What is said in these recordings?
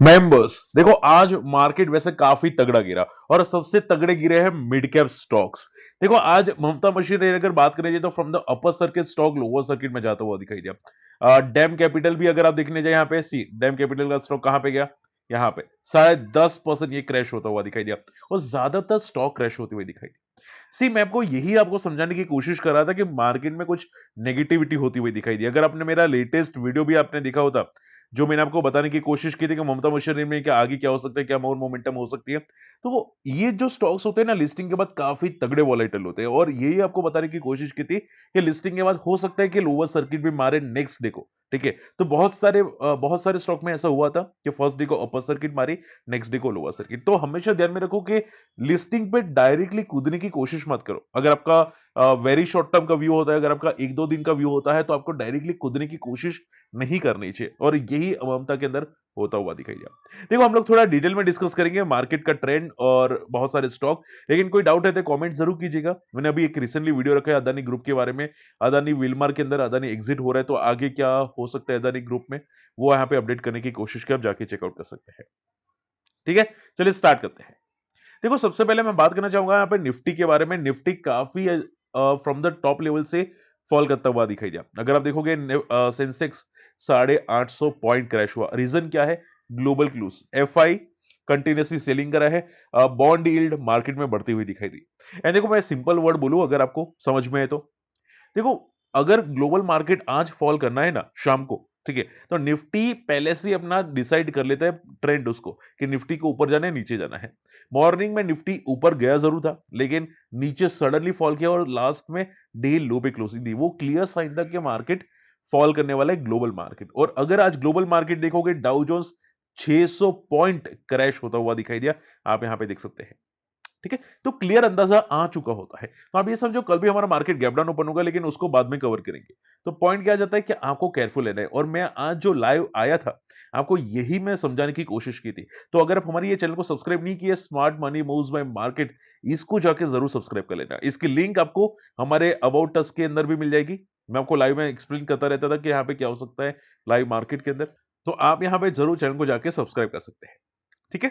Members देखो, आज market वैसे काफी तगड़ा गिरा और सबसे तगड़े गिरे हैं मिड कैप स्टॉक्स। देखो, आज ममता मशीन अगर बात करें जाए तो from the upper circuit stock lower circuit में जाता हुआ दिखाई दिया। डैम कैपिटल भी अगर आप देखने जाए, यहाँ पे सी डैम कैपिटल का स्टॉक कहां पे गया, यहाँ पे शायद 10% ये क्रैश होता हुआ दिखाई दिया और ज्यादातर स्टॉक क्रैश होते हुए दिखाई दी। सी मैं आपको समझाने की कोशिश कर रहा था कि मार्केट में कुछ नेगेटिविटी होती हुई दिखाई दी। अगर आपने मेरा लेटेस्ट वीडियो भी आपने देखा होता, जो मैंने आपको बताने की कोशिश की थी कि ममता मशीनरी में क्या आगे क्या हो सकता है, क्या मोर मोमेंटम हो सकती है, तो ये जो स्टॉक्स होते हैं ना, लिस्टिंग के बाद काफी तगड़े वॉलेटाइल होते हैं और यही आपको बताने की कोशिश की थी कि लिस्टिंग के बाद हो सकता है कि लोअर सर्किट भी मारे नेक्स्ट डे को। ठीक है, तो बहुत सारे स्टॉक में ऐसा हुआ था कि फर्स्ट डे को अपर सर्किट मारी, नेक्स्ट डे को लोअर सर्किट। तो हमेशा ध्यान में रखो कि लिस्टिंग पे डायरेक्टली कूदने की कोशिश मत करो। अगर आपका वेरी शॉर्ट टर्म का व्यू होता है, अगर आपका एक दो दिन का व्यू होता है, तो आपको डायरेक्टली कूदने की कोशिश नहीं करनी चाहिए और यही अममता के अंदर होता हुआ दिखाई दिया। देखो, हम लोग थोड़ा डिटेल में डिस्कस करेंगे मार्केट का ट्रेंड और बहुत सारे स्टॉक। लेकिन कोई डाउट है तो कमेंट जरूर कीजिएगा। मैंने अभी एक रिसेंटली वीडियो रखा है अदानी ग्रुप के बारे में। अदानी विलमार के अंदर अदानी एग्जिट हो रहा है, तो आगे क्या हो सकता है अदानी ग्रुप में, वो यहाँ पे अपडेट करने की कोशिश की, आप जाके चेकआउट कर सकते हैं। ठीक है, चलिए स्टार्ट करते हैं। देखो, सबसे पहले मैं बात करना चाहूंगा यहाँ पे निफ्टी के बारे में। निफ्टी काफी फ्रॉम द टॉप लेवल से फॉल करता हुआ दिखाई दिया। अगर आप देखोगे सेंसेक्स 850 पॉइंट क्रैश हुआ। रीजन क्या है? Global clues, FI continuously selling करा है, बॉन्ड यील्ड मार्केट में बढ़ती हुई दिखाई दी। एंड देखो, मैं सिंपल वर्ड बोलूं अगर आपको समझ में है तो, देखो, अगर ग्लोबल मार्केट आज फॉल करना है ना शाम को, ठीक है, तो निफ्टी पहले से ही अपना डिसाइड कर लेता है ट्रेंड उसको कि निफ्टी को ऊपर जाना है नीचे जाना है। मॉर्निंग में निफ्टी ऊपर गया जरूर था, लेकिन नीचे सडनली फॉल किया और लास्ट में डे लो पे क्लोजिंग दी। वो क्लियर साइन था कि मार्केट फॉल करने वाला है, ग्लोबल मार्केट। और अगर आज ग्लोबल मार्केट देखोगे, डाउ जोन्स 600 पॉइंट क्रैश होता हुआ दिखाई दिया, आप यहां पे देख सकते हैं। ठीक है, तो क्लियर अंदाजा आ चुका होता है। तो आप ये समझो कल भी हमारा मार्केट गैप डाउन ओपन होगा, लेकिन उसको बाद में कवर करेंगे। तो पॉइंट क्या आ जाता है कि आपको केयरफुल रहना है और मैं आज जो लाइव आया था, आपको यही मैं समझाने की कोशिश की थी। तो अगर आप हमारी ये चैनल को सब्सक्राइब नहीं किए, smart money moves bye market, इसको जाके जरूर सब्सक्राइब कर लेना। इसकी लिंक आपको हमारे अबाउट अस के अंदर भी मिल जाएगी। मैं आपको लाइव में एक्सप्लेन करता रहता था कि यहाँ पे क्या हो सकता है लाइव मार्केट के अंदर। तो आप यहाँ पे जरूर चैनल को जाके सब्सक्राइब कर सकते हैं। ठीक है,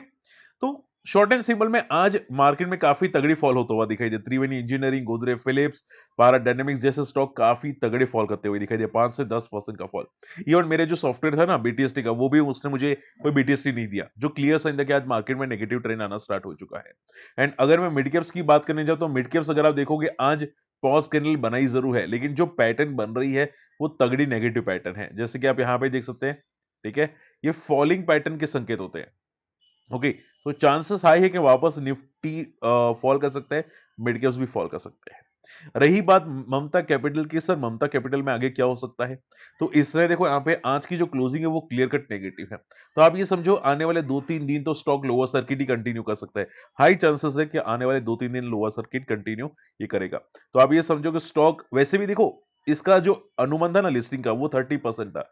तो शॉर्ट एंड सिंपल में आज मार्केट में काफी तगड़ी फॉल होता हुआ दिखाई दे। Triveni engineering, Godrej Philips, Bharat dynamics जैसे स्टॉक काफी तगड़े फॉल करते हुए दिखाई दे, 5 से 10% का फॉल। इवन मेरे जो सॉफ्टवेयर था ना बीटीएसटी का, वो भी उसने मुझे कोई बीटीएसटी नहीं दिया, जो क्लियर साइन था कि आज मार्केट में नेगेटिव ट्रेंड आना स्टार्ट हो चुका है। एंड अगर मैं मिड कैप्स की बात करने जाऊं, तो मिड कैप्स अगर आप देखोगे, आज पॉज कैंडल बनाई जरूर है, लेकिन जो पैटर्न बन रही है वो तगड़ी नेगेटिव पैटर्न है, जैसे कि आप यहाँ पे देख सकते हैं। ठीक है, ये फॉलिंग पैटर्न के संकेत होते हैं। ओके, तो चांसेस हाई है कि वापस निफ्टी फॉल कर सकता है, मिड कैप्स भी फॉल कर सकते हैं। रही बात ममता कैपिटल की, सर ममता कैपिटल में आगे क्या हो सकता है, तो इसमें देखो यहाँ पे आज की जो क्लोजिंग है वो क्लियर कट नेगेटिव है। तो आप ये समझो आने वाले 2-3 दिन तो स्टॉक लोअर सर्किट ही कंटिन्यू कर सकता है। हाई चांसेस है कि आने वाले 2-3 दिन लोअर सर्किट कंटिन्यू ये करेगा। तो आप ये समझो कि स्टॉक वैसे भी देखो, इसका जो अनुमान था ना लिस्टिंग का, वो 30% था।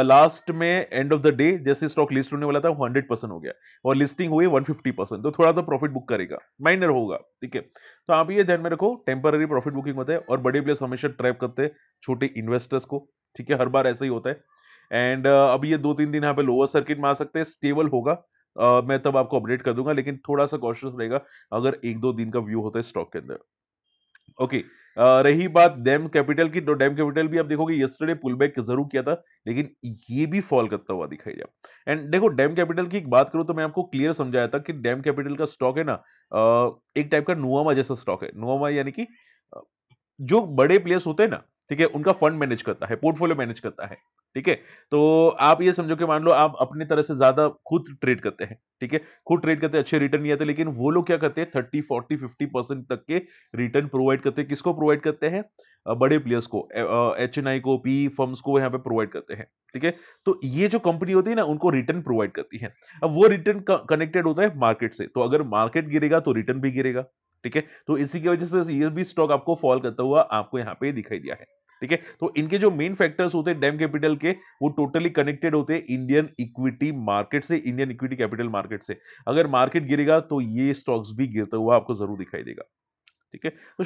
लास्ट में एंड ऑफ द डे जैसे स्टॉक लिस्ट होने वाला था, वो 100% हो गया और लिस्टिंग हुई 150%। तो थोड़ा तो प्रॉफिट बुक करेगा, माइनर होगा। ठीक है, तो आप ये ध्यान में रखो, टेम्पररी प्रॉफिट बुकिंग होता है और बड़े प्लेयर्स हमेशा ट्रैप करते हैं छोटे इन्वेस्टर्स को। ठीक है, हर बार ऐसा ही होता है। एंड अब ये 2-3 दिन यहाँ पे लोअर सर्किट में आ सकते हैं, स्टेबल होगा। मैं तब आपको अपडेट कर दूंगा, लेकिन थोड़ा सा कॉशियस रहेगा अगर 1-2 दिन का व्यू होता है स्टॉक के अंदर। ओके, रही बात डैम कैपिटल की, तो डैम कैपिटल भी आप देखोगे यस्टरडे पुल बैक जरूर किया था, लेकिन ये भी फॉल करता हुआ दिखाई दिया। एंड देखो, डैम कैपिटल की एक बात करूं तो मैं आपको क्लियर समझाया था कि डैम कैपिटल का स्टॉक है ना, एक टाइप का नुआमा जैसा स्टॉक है। नुआमा यानी कि अ, जो बड़े प्लेयर्स होते हैं ना, ठीक है, उनका फंड मैनेज करता है, पोर्टफोलियो मैनेज करता है। ठीक है, तो आप ये समझो कि मान लो आप अपनी तरह से ज्यादा खुद ट्रेड करते हैं। ठीक है, खुद ट्रेड करते हैं, अच्छे रिटर्न नहीं आते, लेकिन वो लोग क्या करते हैं, 30, 40, 50% तक के रिटर्न प्रोवाइड करते हैं। किसको प्रोवाइड करते हैं? बड़े प्लेयर्स को, एचएनआई को, पी फर्म्स को यहाँ पे प्रोवाइड करते हैं। ठीक है, तो ये जो कंपनी होती है ना, उनको रिटर्न प्रोवाइड करती है। अब वो रिटर्न कनेक्टेड होता है मार्केट से, तो अगर मार्केट गिरेगा तो रिटर्न भी गिरेगा। ठीक है, तो इसी की वजह से ये भी स्टॉक आपको फॉल करता हुआ आपको यहाँ पे दिखाई दिया है। ठीक है, तो इनके जो मेन फैक्टर्स होते हैं डैम कैपिटल के, वो टोटली कनेक्टेड होते हैं इंडियन इक्विटी मार्केट से, इंडियन इक्विटी कैपिटल मार्केट से। अगर मार्केट गिरेगा तो ये स्टॉक्स भी गिरता हुआ आपको जरूर दिखाई देगा। ठीक है, तो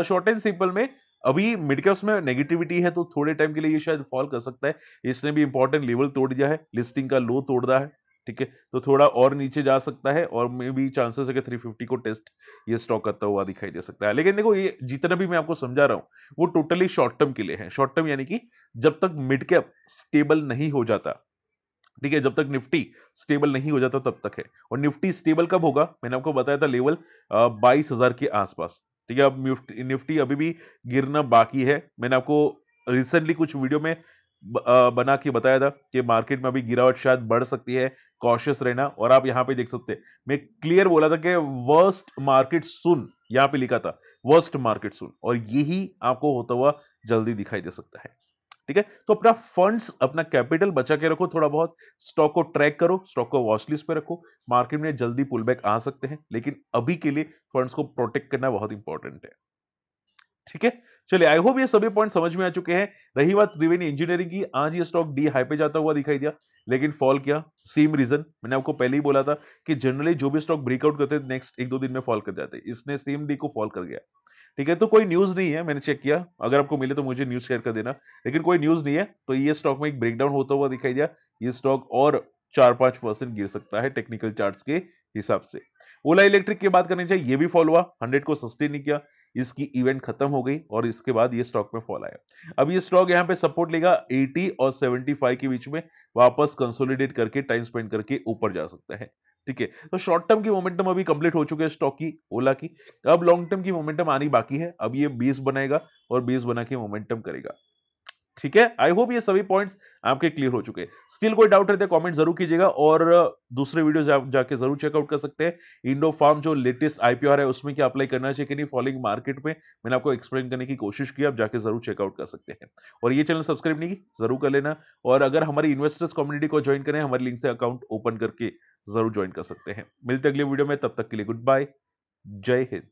शॉर्ट एंड सिंपल में अभी मिड कैप्स में नेगेटिविटी है, तो थोड़े टाइम के लिए ये शायद फॉल कर सकता है। इसने भी इंपॉर्टेंट लेवल तोड़ दिया है, लिस्टिंग का लो तोड़ दिया है। ठीक है, तो थोड़ा और नीचे जा सकता है और मे बी चांसेस है कि 350 को टेस्ट ये स्टॉक करता हुआ दिखाई दे सकता है। लेकिन देखो ये जितना भी मैं आपको समझा रहा हूँ, वो टोटली शॉर्ट टर्म के लिए है। शॉर्ट टर्म यानी कि जब तक मिड कैप स्टेबल नहीं हो जाता, ठीक है, जब तक निफ्टी स्टेबल नहीं हो जाता तब तक है। और निफ्टी स्टेबल कब होगा? मैंने आपको बताया था लेवल 22,000 के आसपास। ठीक है, अब निफ्टी निफ्टी अभी भी गिरना बाकी है। मैंने आपको रिसेंटली कुछ वीडियो में बना के बताया था कि मार्केट में अभी गिरावट शायद बढ़ सकती है, कॉशियस रहना। और आप यहाँ पे देख सकते हैं, मैं क्लियर बोला था कि वर्स्ट मार्केट सुन, यहाँ पे लिखा था वर्स्ट मार्केट सुन, और यही आपको होता हुआ जल्दी दिखाई दे सकता है। ठीक है, तो अपना फंड्स, अपना कैपिटल बचा के रखो थोड़ा बहुत, स्टॉक को ट्रैक करो, स्टॉक को वॉच लिस्ट पे रखो। मार्केट में जल्दी पुल बैक आ सकते हैं, लेकिन अभी के लिए फंड्स को प्रोटेक्ट करना बहुत इंपॉर्टेंट है। ठीक है, चलिए, आई होप ये सभी पॉइंट समझ में आ चुके हैं। रही बात त्रिवेणी इंजीनियरिंग की, आज ये स्टॉक डी हाई पे जाता हुआ दिखाई दिया, लेकिन फॉल किया। सेम रीजन मैंने आपको पहले ही बोला था कि जनरली जो भी स्टॉक ब्रेकआउट करते हैं नेक्स्ट 1-2 दिन में फॉल कर जाते हैं। इसने सेम डी को फॉल कर गया। ठीक है, तो कोई न्यूज़ नहीं है, मैंने चेक किया, अगर आपको मिले तो मुझे न्यूज़ शेयर कर देना, लेकिन कोई न्यूज़ नहीं है, तो ये स्टॉक में एक ब्रेकडाउन होता हुआ दिखाई दिया। ये स्टॉक और 4-5% गिर सकता है टेक्निकल चार्ट्स के हिसाब से। ओला इलेक्ट्रिक की बात करनी चाहिए, ये भी फॉल हुआ, 100 को सस्टेन नहीं किया, इसकी इवेंट खत्म हो गई और इसके बाद ये स्टॉक में फॉल आया। अब ये स्टॉक यहाँ पे सपोर्ट लेगा 80 और 75 के बीच में, वापस कंसोलिडेट करके टाइम स्पेंड करके ऊपर जा सकता है। ठीक है, तो शॉर्ट टर्म की मोमेंटम अभी कंप्लीट हो चुके हैं स्टॉक की, ओला की। अब लॉन्ग टर्म की मोमेंटम आनी बाकी है। अब ये बेस बनाएगा और बेस बना के मोमेंटम करेगा। ठीक है, आई होप ये सभी पॉइंट्स आपके क्लियर हो चुके हैं। स्टिल कोई डाउट रहते हैं कमेंट जरूर कीजिएगा, और दूसरे वीडियोस आप जाके जरूर चेकआउट कर सकते हैं। इंडो फार्म जो लेटेस्ट आईपीओ है उसमें क्या अप्लाई करना चाहिए कि नहीं फॉलोइंग मार्केट में, मैंने आपको एक्सप्लेन करने की कोशिश की, आप जाके जरूर चेकआउट कर सकते हैं। और ये चैनल सब्सक्राइब नहीं की, जरूर कर लेना। और अगर हमारी इन्वेस्टर्स कम्युनिटी को ज्वाइन करें, हमारे लिंक से अकाउंट ओपन करके जरूर ज्वाइन कर सकते हैं। मिलते अगले वीडियो में, तब तक के लिए गुड बाय, जय हिंद।